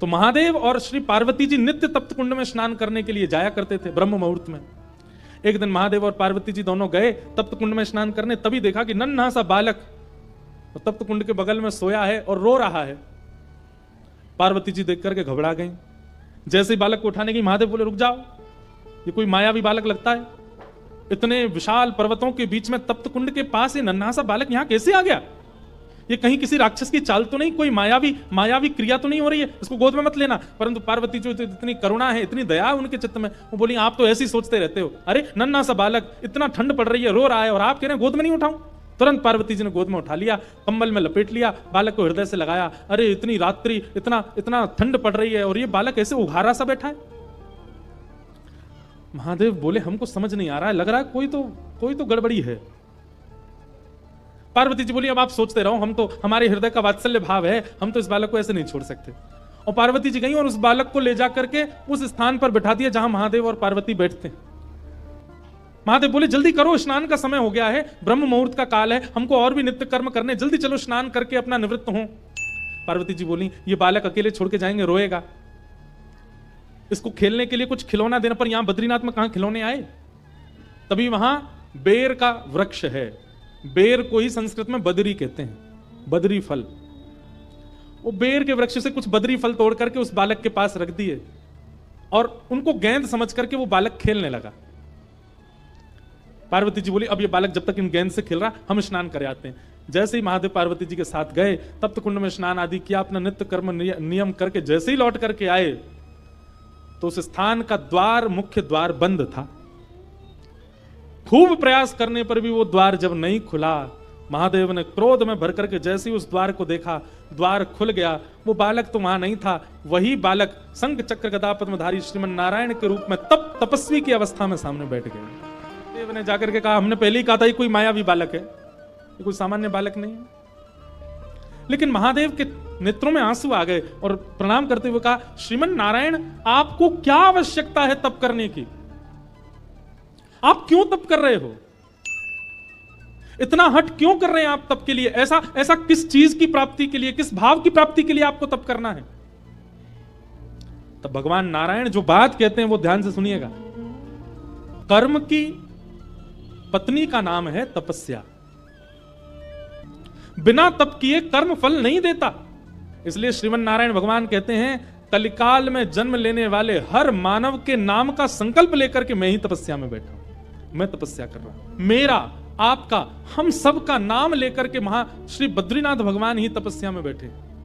तो महादेव और श्री पार्वती जी नित्य तप्त कुंड में स्नान करने के लिए जाया करते थे ब्रह्म मुहूर्त में। एक दिन महादेव और पार्वती जी दोनों गए तप्त कुंड में स्नान करने, तभी देखा कि नन्हा सा बालक तप्त कुंड के बगल में सोया है और रो रहा है। पार्वती जी देख करके घबरा गई। जैसे ही बालक को उठाने की, महादेव बोले रुक जाओ, ये कोई मायावी बालक लगता है, इतने विशाल पर्वतों के बीच में तप्त कुंड के पास ये नन्हा सा बालक यहां कैसे आ गया? ये कहीं किसी राक्षस की चाल तो नहीं, कोई मायावी क्रिया तो नहीं हो रही है, इसको गोद में मत लेना। परंतु पार्वती जो इतनी करुणा है, इतनी दया है उनके चित्त में, वो बोली आप तो ऐसे ही सोचते रहते हो, अरे नन्हा सा बालक, इतना ठंड पड़ रही है, रो रहा है और आप कह रहे हैं गोद में नहीं उठाऊं। तुरंत पार्वती जी ने गोद में उठा लिया, कंबल में लपेट लिया, बालक को हृदय से लगाया। अरे इतनी रात्रि, इतना ठंड पड़ रही है और ये बालक ऐसे उघारा सा बैठा है। महादेव बोले हमको समझ नहीं आ रहा है, लग रहा है कोई तो गड़बड़ी है। पार्वती जी बोली अब आप सोचते रहो, हम तो, हमारे हृदय का वात्सल्य भाव है, हम तो इस बालक को ऐसे नहीं छोड़ सकते। और पार्वती जी गई और उस बालक को ले जाकर के उस स्थान पर बैठा दिया जहां महादेव और पार्वती बैठते। महादेव बोले जल्दी करो, स्नान का समय हो गया है, ब्रह्म मुहूर्त का काल है, हमको और भी नित्य कर्म करने, जल्दी चलो स्नान करके अपना निवृत्त हो। पार्वती जी बोली ये बालक अकेले छोड़ के जाएंगे, रोएगा, इसको खेलने के लिए कुछ खिलौना देना। पर यहां बद्रीनाथ में कहां खिलौने आए? तभी वहां बेर का वृक्ष है, बेर को ही संस्कृत में बदरी कहते हैं, बदरी फल। वो बेर के वृक्ष से कुछ बदरी फल तोड़ करके उस बालक के पास रख दिए और उनको गेंद समझ करके वो बालक खेलने लगा। पार्वती जी बोली अब ये बालक जब तक इन गेंद से खेल रहा, हम स्नान कर आते हैं। जैसे ही महादेव पार्वती जी के साथ गए, तप्त कुंड में स्नान आदि किया, अपना नित्य कर्म नियम करके जैसे ही लौट करके आए तो उस स्थान का द्वार, मुख्य द्वार बंद था। खूब प्रयास करने पर भी वो द्वार जब नहीं खुला, महादेव ने क्रोध में भर करके जैसे ही उस द्वार को देखा, द्वार खुल गया। वो बालक तो वहां नहीं था, वही बालक शंख चक्र गदा पद्मधारी श्रीमन नारायण के रूप में तपस्वी की अवस्था में सामने बैठ गए। देव ने जाकर के कहा हमने पहले ही कहा था ये कोई मायावी बालक है, ये कोई सामान्य बालक नहीं है। लेकिन महादेव के नेत्रों में आंसू आ गए और प्रणाम करते हुए कहा श्रीमन नारायण आपको क्या आवश्यकता है तप करने की? आप क्यों तप कर रहे हो? इतना हट क्यों कर रहे हैं आप तप के लिए? ऐसा किस चीज की प्राप्ति के लिए, किस भाव की प्राप्ति के लिए आपको तप करना है? तब भगवान नारायण जो बात कहते हैं वो ध्यान से सुनिएगा। कर्म की पत्नी का नाम है तपस्या। बिना तप किए कर्म फल नहीं देता। इसलिए श्रीमन नारायण भगवान कहते हैं कलिकाल में जन्म लेने वाले हर मानव के नाम का संकल्प लेकर के मैं ही तपस्या में बैठा हूं, मैं तपस्या कर रहा हूं। मेरा, आपका, हम सब का नाम लेकर के श्री बद्रीनाथ भगवान ही तपस्या में बैठे।